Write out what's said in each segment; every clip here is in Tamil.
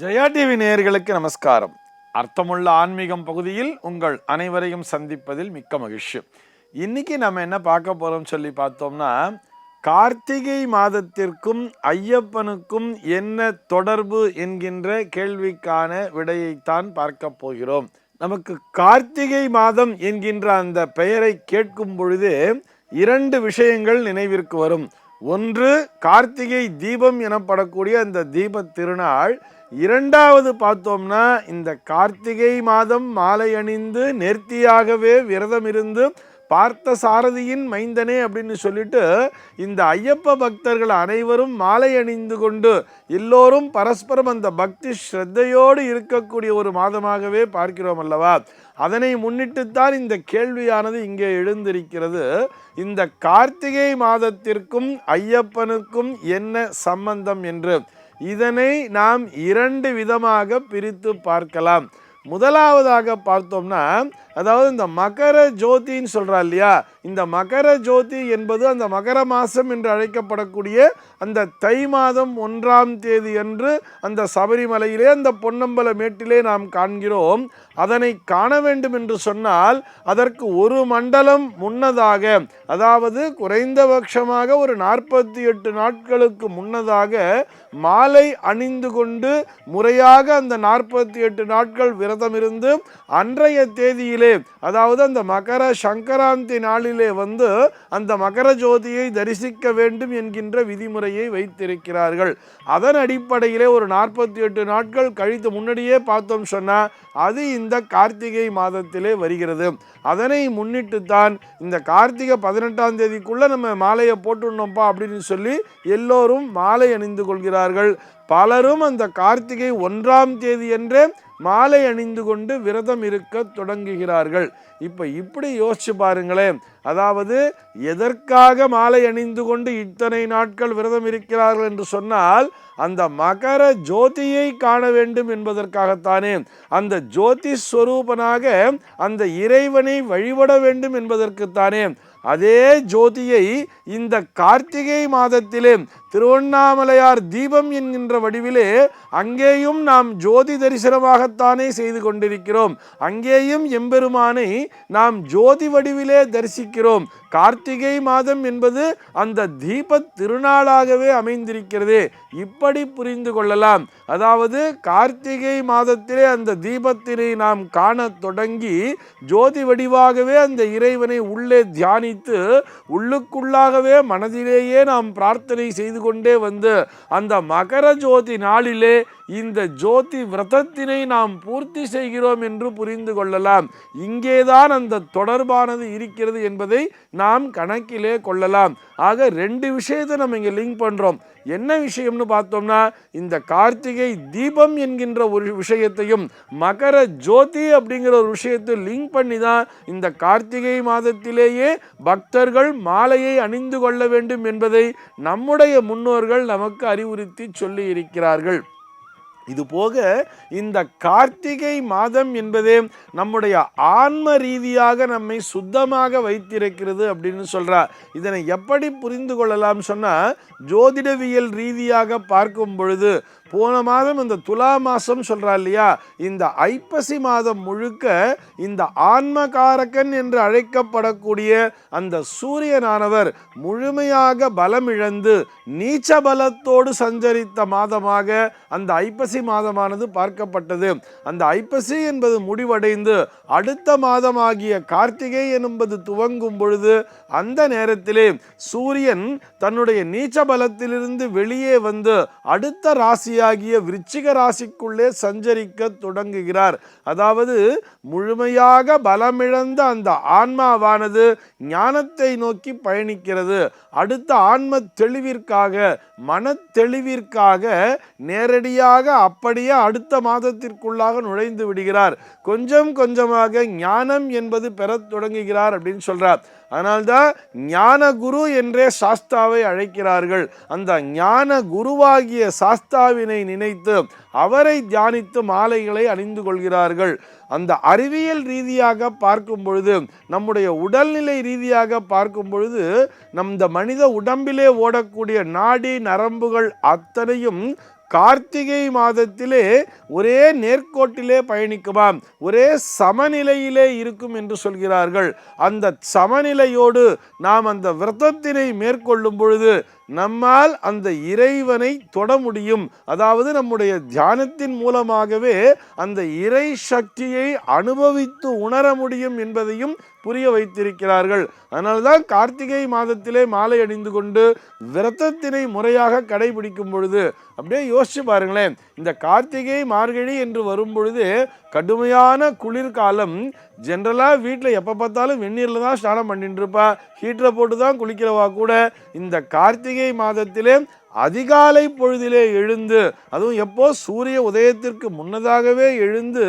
ஜெயா டிவி நேயர்களுக்கு நமஸ்காரம். அர்த்தமுள்ள ஆன்மீகம் பகுதியில் உங்கள் அனைவரையும் சந்திப்பதில் மிக்க மகிழ்ச்சி. இன்னைக்கு நம்ம என்ன பார்க்க போறோம் சொல்லி பார்த்தோம்னா, கார்த்திகை மாதத்திற்கும் ஐயப்பனுக்கும் என்ன தொடர்பு என்கின்ற கேள்விக்கான விடையைத்தான் பார்க்க போகிறோம். நமக்கு கார்த்திகை மாதம் என்கின்ற அந்த பெயரை கேட்கும் பொழுது இரண்டு விஷயங்கள் நினைவிற்கு வரும். ஒன்று, கார்த்திகை தீபம் எனப்படக்கூடிய அந்த தீப திருநாள். இரண்டாவது பார்த்தோம்னா, இந்த கார்த்திகை மாதம் மாலை அணிந்து நேர்த்தியாகவே விரதம் இருந்து பார்த்த சாரதியின் மைந்தனே அப்படின்னு சொல்லிட்டு இந்த ஐயப்ப பக்தர்கள் அனைவரும் மாலை அணிந்து கொண்டு எல்லோரும் பரஸ்பரம் அந்த பக்தி ஸ்ரத்தையோடு இருக்கக்கூடிய ஒரு மாதமாகவே பார்க்கிறோம் அல்லவா? அதனை முன்னிட்டுத்தான் இந்த கேள்வியானது இங்கே எழுந்திருக்கிறது. இந்த கார்த்திகை மாதத்திற்கும் ஐயப்பனுக்கும் என்ன சம்பந்தம் என்று இதனை நாம் இரண்டு விதமாக பிரித்து பார்க்கலாம். முதலாவதாக பார்த்தோம்னா, அதாவது இந்த மகர ஜோதின்னு சொல்றா இல்லையா, இந்த மகர ஜோதி என்பது அந்த மகர மாசம் என்று அழைக்கப்படக்கூடிய அந்த தை மாதம் 1ஆம் தேதி அன்று அந்த சபரிமலையிலே அந்த பொன்னம்பல மேட்டிலே நாம் காண்கிறோம். அதனை காண வேண்டும் என்று சொன்னால் அதற்கு ஒரு மண்டலம் முன்னதாக, அதாவது குறைந்தபட்சமாக ஒரு 48 நாட்களுக்கு முன்னதாக மாலை அணிந்து கொண்டு முறையாக அந்த 48 நாட்கள் விரதம் இருந்து அன்றைய தேதியிலே, அதாவது அந்த மகர சங்கராந்தி நாளிலே வந்து அந்த மகர ஜோதியை தரிசிக்க வேண்டும் என்கின்ற விதிமுறையை வைத்திருக்கிறார்கள். அதன் அடிப்படையிலே ஒரு 48 நாட்கள் கழித்து முன்னாடியே பார்த்தோம் சொன்னா அது இந்த கார்த்திகை மாதத்திலே வருகிறது. அதனை முன்னிட்டு தான் இந்த கார்த்திகை 18ஆம் தேதிக்குள்ள நம்ம மாலையை போட்டுடணும்ப்பா அப்படின்னு சொல்லி எல்லோரும் மாலை அணிந்து கொள்கிறார்கள். பலரும் அந்த கார்த்திகை 1ஆம் தேதி என்றே மாலை அணிந்து கொண்டு விரதம் இருக்க தொடங்குகிறார்கள். இப்படி யோசிச்சு பாருங்களேன். அதாவது எதற்காக மாலை அணிந்து கொண்டு இத்தனை நாட்கள் விரதம் இருக்கிறார்கள் என்று சொன்னால், அந்த மகர ஜோதியை காண வேண்டும் என்பதற்காகத்தானே. அந்த ஜோதி ஸ்வரூபனாக அந்த இறைவனை வழிபட வேண்டும் என்பதற்குத்தானே. அதே ஜோதியை இந்த கார்த்திகை மாதத்திலே திருவண்ணாமலையார் தீபம் என்கின்ற வடிவிலே அங்கேயும் நாம் ஜோதி தரிசனமாகத்தானே செய்து கொண்டிருக்கிறோம். அங்கேயும் எம்பெருமானை நாம் ஜோதி வடிவிலே தரிசிக்கிறோம். கார்த்திகை மாதம் என்பது அந்த தீப திருநாளாகவே அமைந்திருக்கிறது. இப்படி புரிந்து கொள்ளலாம். அதாவது கார்த்திகை மாதத்திலே அந்த தீபத்தினை நாம் காண தொடங்கி ஜோதி வடிவாகவே அந்த இறைவனை உள்ளே தியானித்து உள்ளுக்குள்ளாகவே மனதிலேயே நாம் பிரார்த்தனை செய்து கொண்டே வந்து அந்த மகர ஜோதி நாளிலே இந்த ஜோதி விரதத்தினை நாம் பூர்த்தி செய்கிறோம் என்று புரிந்து கொள்ளலாம். இங்கேதான் அந்த தொடர்பானது இருக்கிறது என்பதை நாம் கணக்கிலே கொள்ளலாம். ஆக ரெண்டு விஷயத்தை நம்ம இங்கே லிங்க் பண்றோம். என்ன விஷயம்னு பார்த்தோம்னா, இந்த கார்த்திகை தீபம் என்கின்ற ஒரு விஷயத்தையும் மகர ஜோதி அப்படிங்கிற ஒரு விஷயத்தை லிங்க் பண்ணி தான் இந்த கார்த்திகை மாதத்திலேயே பக்தர்கள் மாலையை அணிந்து கொள்ள வேண்டும் என்பதை நம்முடைய முன்னோர்கள் நமக்கு அறிவுறுத்தி சொல்லி இருக்கிறார்கள். இது போக இந்த கார்த்திகை மாதம் என்பதே நம்முடைய ஆன்ம ரீதியாக நம்மை சுத்தமாக வைத்திருக்கிறது அப்படின்னு சொல்றார். இதனை எப்படி புரிந்து கொள்ளலாம் சொன்னா, ஜோதிடவியல் ரீதியாக பார்க்கும் பொழுது போன மாதம் இந்த துலா மாசம் சொல்றா இல்லையா, இந்த ஐப்பசி மாதம் முழுக்க இந்த ஆன்மகாரகன் என்று அழைக்கப்படக்கூடிய அந்த சூரியனானவர் முழுமையாக பலமிழந்து நீச்ச பலத்தோடு சஞ்சரித்த மாதமாக அந்த ஐப்பசி மாதமானது பார்க்கப்பட்டது. அந்த ஐப்பசி என்பது முடிவடைந்து அடுத்த மாதமாகிய கார்த்திகை என்பது துவங்கும் பொழுது அந்த நேரத்திலே சூரியன் தன்னுடைய நீச்ச பலத்திலிருந்து வெளியே வந்து அடுத்த ராசியாகிய விருச்சிக ராசிக்குள்ளே சஞ்சரிக்க தொடங்குகிறார். அதாவது முழுமையாக பலமிழந்த அந்த ஆன்மாவானது ஞானத்தை நோக்கி பயணிக்கிறது. அடுத்த ஆன்ம தெளிவிற்காக, மன தெளிவிற்காக நேரடியாக அப்படியே அடுத்த மாதத்திற்குள்ளாக நுழைந்து விடுகிறார். கொஞ்சம் கொஞ்சமாக ஞானம் என்பது பெறத் தொடங்குகிறார் அப்படின்னு சொல்றார். அதனால்தான் ஞான குரு என்றே சாஸ்தாவை அழைக்கிறார்கள். அந்த ஞான குருவாகிய சாஸ்தாவினை நினைத்து அவரை தியானித்து மாலைகளை அணிந்து கொள்கிறார்கள். அந்த அறிவியல் ரீதியாக பார்க்கும் பொழுது, நம்முடைய உடல்நிலை ரீதியாக பார்க்கும் பொழுது, இந்த மனித உடம்பிலே ஓடக்கூடிய நாடி நரம்புகள் அத்தனையும் கார்த்திகை மாதத்திலே ஒரே நேர்கோட்டிலே பயணிக்குமாம், ஒரே சமநிலையிலே இருக்கும் என்று சொல்கிறார்கள். அந்த சமநிலையோடு நாம் அந்த விரதத்தினை மேற்கொள்ளும் பொழுது நம்மால் அந்த இறைவனை தொட முடியும். அதாவது நம்முடைய தியானத்தின் மூலமாகவே அந்த இறை சக்தியை அனுபவித்து உணர முடியும் என்பதையும் புரிய வைத்திருக்கிறார்கள். அதனால்தான் கார்த்திகை மாதத்திலே மாலை அணிந்து கொண்டு விரதத்தினை முறையாக கடைபிடிக்கும் பொழுது அப்படியே யோசிச்சு பாருங்களேன், இந்த கார்த்திகை மார்கழி என்று வரும் பொழுது கடுமையான குளிர்காலம். ஜென்ரலாக வீட்டில் எப்போ பார்த்தாலும் வெந்நீரில் தான் ஸ்நானம் பண்ணிட்டு இருப்பா, ஹீட்டரை போட்டு தான் குளிக்கிறவா கூட இந்த கார்த்திகை மாதத்திலே அதிகாலை பொழுதிலே எழுந்து, அதுவும் எப்போ சூரிய உதயத்திற்கு முன்னதாகவே எழுந்து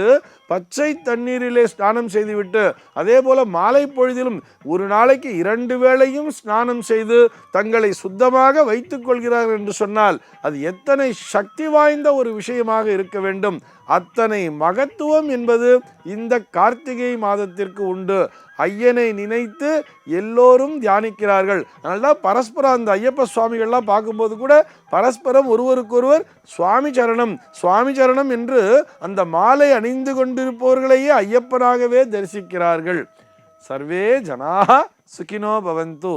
பச்சை தண்ணீரிலே ஸ்நானம் செய்துவிட்டு அதே போல மாலை பொழுதிலும் ஒரு நாளைக்கு 2 வேளையும் ஸ்நானம் செய்து தங்களை சுத்தமாக வைத்துக் கொள்கிறார்கள் என்று சொன்னால் அது எத்தனை சக்தி வாய்ந்த ஒரு விஷயமாக இருக்க வேண்டும். அத்தனை மகத்துவம் என்பது இந்த கார்த்திகை மாதத்திற்கு உண்டு. ஐயனை நினைத்து எல்லோரும் தியானிக்கிறார்கள். அதனால்தான் பரஸ்பரம் அந்த ஐயப்ப சுவாமிகள்லாம் பார்க்கும்போது கூட பரஸ்பரம் ஒருவருக்கொருவர் சுவாமி சரணம் சுவாமி சரணம் என்று அந்த மாலை அணிந்து கொண்டிருப்பவர்களையே ஐயப்பனாகவே தரிசிக்கிறார்கள். சர்வே ஜனாः சுகினோ பவந்து.